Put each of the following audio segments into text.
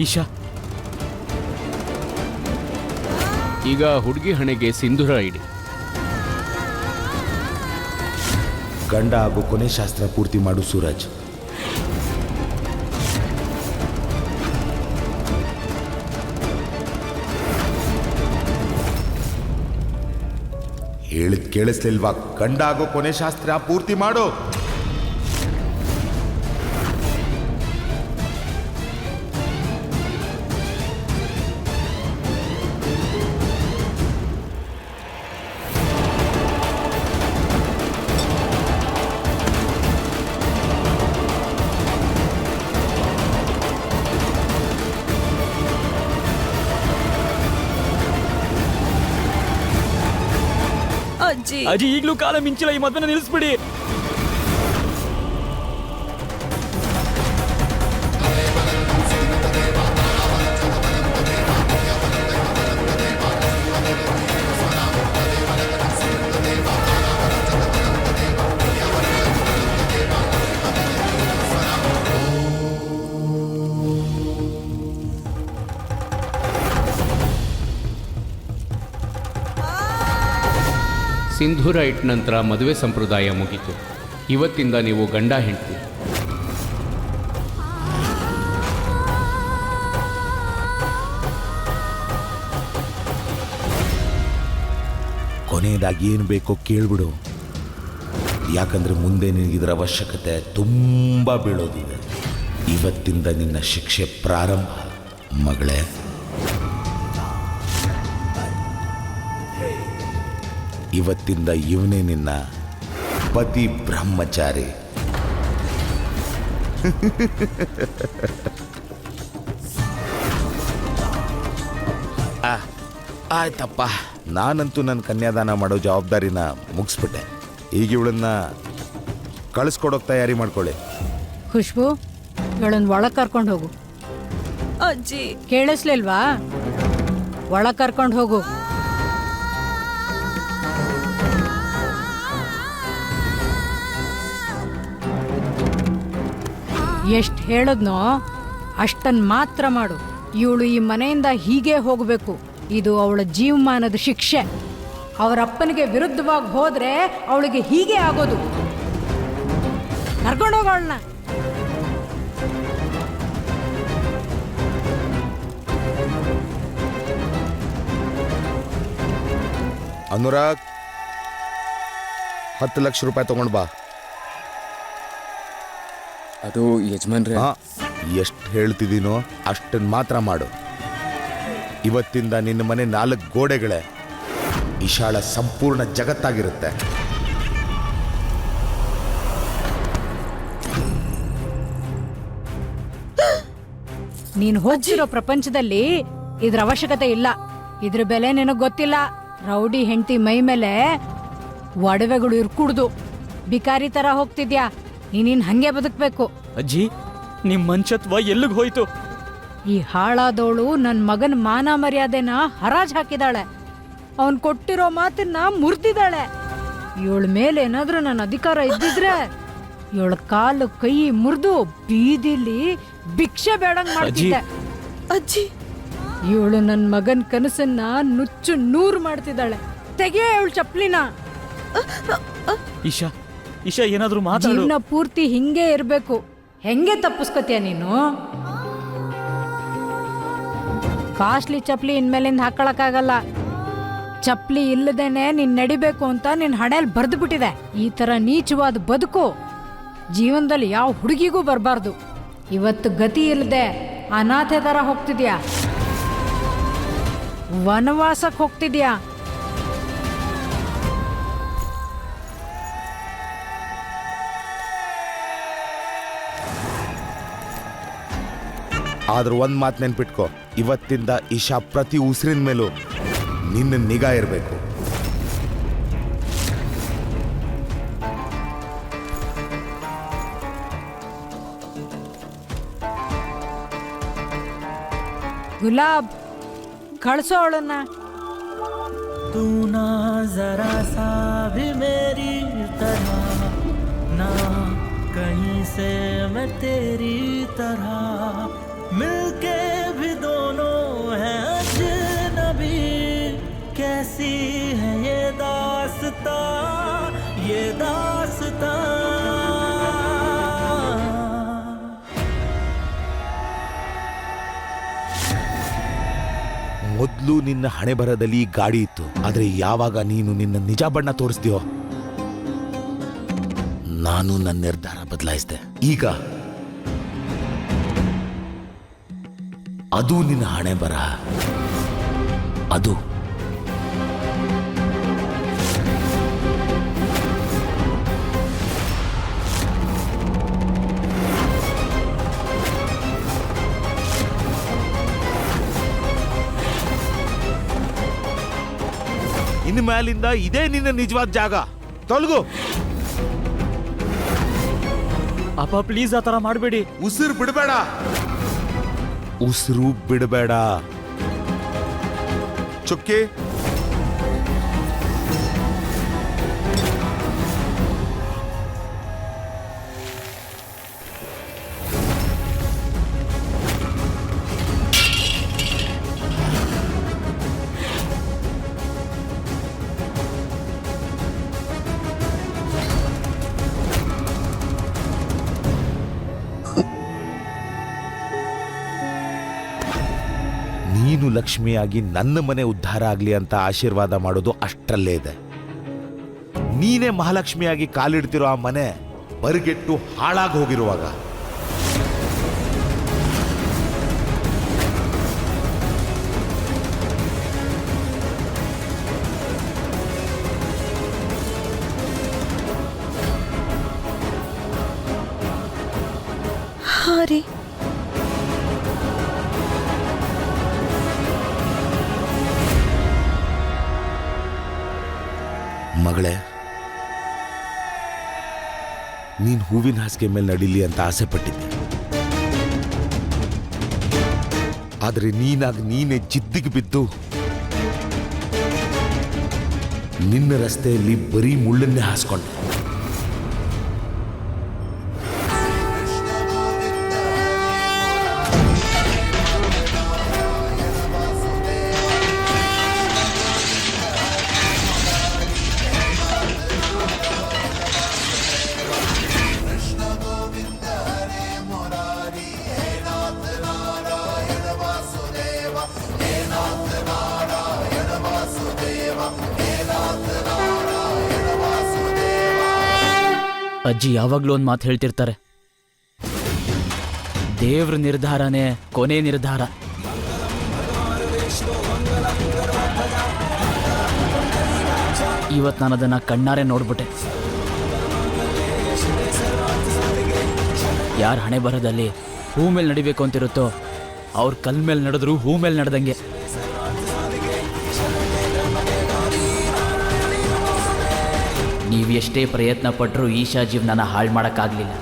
ಈಶಾ, ಈಗ ಹುಡುಗಿ ಹಣೆಗೆ ಸಿಂಧೂರ ಇಡಿ. ಗಂಡ ಹಾಗೂ ಕೊನೆ ಶಾಸ್ತ್ರ ಪೂರ್ತಿ ಮಾಡು ಸೂರಜ್. ಹೇಳಿದ್ ಕೇಳಿಸ್ಲಿಲ್ವಾ? ಗಂಡ ಹಾಗೂ ಕೊನೆ ಶಾಸ್ತ್ರ ಪೂರ್ತಿ ಮಾಡು. ಅಜ್ಜಿ ಈಗಲೂ ಕಾಲ ಮಿಂಚಿಲ್ಲ, ಈ ಮದ್ವೆನ ನಿಲ್ಲಿಸ್ಬಿಡಿ. ಸಿಂಧೂರ ಇಟ್ಟ ನಂತರ ಮದುವೆ ಸಂಪ್ರದಾಯ ಮುಗೀತು. ಇವತ್ತಿಂದ ನೀವು ಗಂಡ ಹೆಂಡ್ತಿ. ಕೊನೆಯದಾಗಿ ಏನು ಬೇಕೋ ಕೇಳ್ಬಿಡು, ಯಾಕಂದ್ರೆ ಮುಂದೆ ನಿನಗಿದರ ಅವಶ್ಯಕತೆ ತುಂಬ ಬೀಳೋದಿದೆ. ಇವತ್ತಿಂದ ನಿನ್ನ ಶಿಕ್ಷೆ ಪ್ರಾರಂಭ ಮಗಳೇ. ಇವತ್ತಿಂದ ಇವನೇ ನಿನ್ನ ಪತಿ ಬ್ರಹ್ಮಚಾರಿ. ಆಯ್ತಪ್ಪ, ನಾನಂತೂ ನನ್ನ ಕನ್ಯಾದಾನ ಮಾಡೋ ಜವಾಬ್ದಾರಿನ ಮುಗಿಸ್ಬಿಟ್ಟೆ. ಈಗ ಇವಳನ್ನ ಕಳಿಸ್ಕೊಡೋಕೆ ತಯಾರಿ ಮಾಡ್ಕೊಳ್ಳಿ. ಖುಷ್ಬು, ಇವಳನ್ನ ಒಳಗೆ ಕರ್ಕೊಂಡು ಹೋಗು. ಅಜ್ಜಿ ಕೇಳಿಸ್ಲಿಲ್ವಾ? ಒಳಗೆ ಕರ್ಕೊಂಡು ಹೋಗು. ಎಷ್ಟು ಹೇಳಿದ್ನೋ ಅಷ್ಟನ್ನು ಮಾತ್ರ ಮಾಡು. ಇವಳು ಈ ಮನೆಯಿಂದ ಹೀಗೆ ಹೋಗಬೇಕು. ಇದು ಅವಳ ಜೀವಮಾನದ ಶಿಕ್ಷೆ. ಅವರಪ್ಪನಿಗೆ ವಿರುದ್ಧವಾಗಿ ಹೋದ್ರೆ ಅವಳಿಗೆ ಹೀಗೆ ಆಗೋದು. ಕರ್ಕೊಂಡೋಗೋಳನ್ನ. ಅನುರಾಗ್, 10 ಲಕ್ಷ ರೂಪಾಯಿ ತಗೊಂಡು ಬಾ. ಅದು ಯಜಮಾನ್ರೆ, ಎಷ್ಟು ಹೇಳ್ತಿದ್ದೀನೋ ಅಷ್ಟನ್ನು ಮಾತ್ರ ಮಾಡು. ಇವತ್ತಿಂದ ನಿನ್ನ ಮನೆ 4 ಗೋಡೆಗಳೇ ವಿಶಾಲ ಸಂಪೂರ್ಣ ಜಗತ್ತಾಗಿರುತ್ತೆ. ನೀನು ಹೋಗ್ತಿರೋ ಪ್ರಪಂಚದಲ್ಲಿ ಇದ್ರ ಅವಶ್ಯಕತೆ ಇಲ್ಲ. ಇದ್ರ ಬೆಲೆ ನಿನಗೆ ಗೊತ್ತಿಲ್ಲ. ರೌಡಿ ಹೆಂಡತಿ ಮೈ ಮೇಲೆ ಒಡವೆಗಳು ಇರ್ಕುಡ್ದು ಬಿಕಾರಿ ತರ ಹೋಗ್ತಿದ್ಯಾ. ನೀನ್ ಹಂಗೆ ಬದುಕಬೇಕು. ಅಜ್ಜಿ, ನಿಮ್ ಮಂಚತ್ವ ಎಲ್ಲಿಗೆ ಹೋಯ್ತು? ಈ ಹಾಳಾದವಳು ನನ್ನ ಮಗನ ಮಾನ ಮರ್ಯಾದೆನ ಹರಾಜ್ ಹಾಕಿದಾಳೆ. ಅವನ್ ಕೊಟ್ಟಿರೋ ಮಾತನ್ನ ಮುರಿದಿದ್ದಾಳೆ. ಇವಳ ಮೇಲೆ ಏನಾದ್ರೂ ನನ್ನ ಅಧಿಕಾರ ಇದ್ದಿದ್ರೆ ಇವಳ ಕಾಲು ಕೈ ಮುರಿದು ಬೀದಿಲಿ ಭಿಕ್ಷೆ ಬೇಡಂಗ್ ಮಾಡ್ತಿದ್ದೆ. ಅಜ್ಜಿ, ಇವಳು ನನ್ನ ಮಗನ ಕನಸನ್ನ ನುಚ್ಚು ನೂರು ಮಾಡ್ತಿದ್ದಾಳೆ. ತೆಗೆಯ ಇವಳು ಚಪ್ಲಿನ. ಈಶಾ, ಈಶಾ ಏನಾದ್ರೂ ಮಾತಾಡು. ಜೀವನ ಪೂರ್ತಿ ಹಿಂಗೆ ಇರ್ಬೇಕು. ಹೆಂಗೆ ತಪ್ಪಿಸ್ಕೊತೀಯ ನೀನು? ಕಾಸ್ಟ್ಲಿ ಚಪ್ಲಿ ಇನ್ಮೇಲಿಂದ ಹಾಕೊಳಕ್ಕಾಗಲ್ಲ. ಚಪ್ಲಿ ಇಲ್ಲದೇನೆ ನೀನ್ ನಡಿಬೇಕು ಅಂತ ನಿನ್ ಹಣೆಯಲ್ಲಿ ಬರ್ದು ಬಿಟ್ಟಿದೆ. ಈ ತರ ನೀಚವಾದ ಬದುಕು ಜೀವನದಲ್ಲಿ ಯಾವ ಹುಡುಗಿಗೂ ಬರಬಾರ್ದು. ಇವತ್ತು ಗತಿ ಇಲ್ಲದೆ ಅನಾಥೆ ತರ ಹೋಗ್ತಿದ್ಯಾ, ವನವಾಸಕ್ಕೆ ಹೋಗ್ತಿದ್ಯಾ. ಆದ್ರೂ ಒಂದು ಮಾತು ನೆನ್ಪಿಟ್ಕೋ, ಇವತ್ತಿಂದ ಇಶಾ ಪ್ರತಿ ಉಸಿರಿನ ಮೇಲೂ ನಿನ್ನ ನಿಗಾ ಇರಬೇಕು. ಗುಲಾಬ್, ಕಳ್ಸೋ ಅವಳನ್ನ. तू ना जरा सा भी मेरी तरह, ना कहीं से मैं तेरी तरह, मिलके ಮೊದಲು ನಿನ್ನ ಹಣೆ ಬರದಲ್ಲಿ ಈ ಗಾಡಿ ಇತ್ತು. ಆದ್ರೆ ಯಾವಾಗ ನೀನು ನಿನ್ನ ನಿಜ ಬಣ್ಣ ತೋರಿಸ್ತೀಯೋ ನಾನು ನನ್ನ ನಿರ್ಧಾರ ಬದಲಾಯಿಸಿದೆ. ಈಗ ಅದು ನಿನ್ನ ಹಣೆ ಬರ. ಅದು ಇನ್ನು ಮೇಲಿಂದ ಇದೇ ನಿನ್ನ ನಿಜವಾದ ಜಾಗ. ತೊಲಗು. ಅಪ್ಪ ಪ್ಲೀಸ್ ಆ ಥರ ಮಾಡಬೇಡಿ. ಉಸಿರು ಬಿಡಬೇಡ. ಉಸಿರು ಬಿಡಬೇಡ. ಚುಕ್ಕಿ, ನೀನು ಲಕ್ಷ್ಮಿಯಾಗಿ ನನ್ನ ಮನೆ ಉದ್ಧಾರ ಆಗ್ಲಿ ಅಂತ ಆಶೀರ್ವಾದ ಮಾಡೋದು ಅಷ್ಟರಲ್ಲೇ ಇದೆ. ನೀನೇ ಮಹಾಲಕ್ಷ್ಮಿಯಾಗಿ ಕಾಲಿಡ್ತಿರೋ ಆ ಮನೆ ಬರಿಗೆಟ್ಟು ಹಾಳಾಗಿ ಹೋಗಿರುವಾಗ ಹಾ ರೀ, ಮಗಳೇ, ನೀನ್ ಹೂವಿನ ಹಾಸಿಗೆ ಮೇಲೆ ನಡೀಲಿ ಅಂತ ಆಸೆ ಪಟ್ಟಿದ್ದೆ. ಆದ್ರೆ ನೀನೇ ಜಿದ್ದಿಗೆ ಬಿದ್ದು ನಿನ್ನ ರಸ್ತೆಯಲ್ಲಿ ಬರೀ ಮುಳ್ಳನ್ನೇ ಹಾಸ್ಕೊಂಡೆ. ಅಜ್ಜಿ ಯಾವಾಗ್ಲೂ ಒಂದು ಮಾತು ಹೇಳ್ತಿರ್ತಾರೆ, ದೇವ್ರ ನಿರ್ಧಾರನೇ ಕೊನೆ ನಿರ್ಧಾರ. ಇವತ್ತು ನಾನು ಅದನ್ನ ಕಣ್ಣಾರೆ ನೋಡ್ಬಿಟ್ಟೆ. ಯಾರ ಹಣೆ ಬರದಲ್ಲಿ ಹೂ ಮೇಲೆ ನಡಿಬೇಕು ಅಂತಿರುತ್ತೋ ಅವ್ರ ಕಲ್ ಮೇಲೆ ನಡೆದ್ರು ಹೂ ಮೇಲೆ ನಡೆದಂಗೆ. ನೀವು ಎಷ್ಟೇ ಪ್ರಯತ್ನ ಪಟ್ಟರೂ ಈಶಾ ಜೀವನನ ಹಾಳು ಮಾಡೋಕ್ಕಾಗಲಿಲ್ಲ.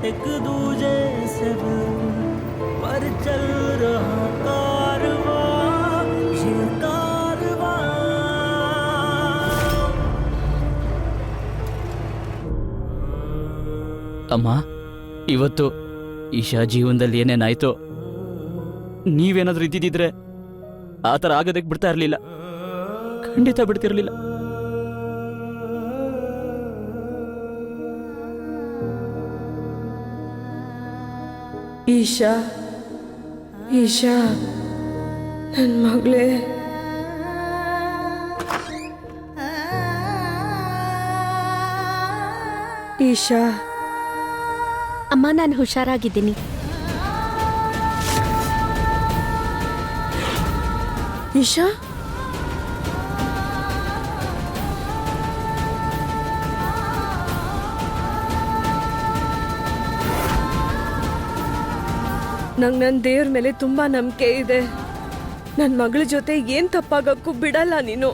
एक दूजे से पर चल रहा कारवां, ये कारवां. ಅಮ್ಮ, ಇವತ್ತು ಈಶಾ ಜೀವನದಲ್ಲಿ ಏನೇನಾಯ್ತೋ ನೀವೇನಾದ್ರೂ ಇದ್ದಿದ್ರೆ ಆ ಥರ ಆಗೋದಕ್ಕೆ ಬಿಡ್ತಾ ಇರಲಿಲ್ಲ. ಖಂಡಿತ ಬಿಡ್ತಿರ್ಲಿಲ್ಲ. ಈಶಾ, ಈಶಾ ನನ್ನ ಮಗಳೇ, ಈಶಾ. ಅಮ್ಮ, ನಾನು ಹುಷಾರಾಗಿದ್ದೀನಿ. ಈಶಾ, ನಂಗೆ ನನ್ನ ದೇವ್ರ ಮೇಲೆ ತುಂಬಾ ನಂಬಿಕೆ ಇದೆ. ನನ್ನ ಮಗಳ ಜೊತೆ ಏನ್ ತಪ್ಪಾಗಕ್ಕೂ ಬಿಡಲ್ಲ ನೀನು.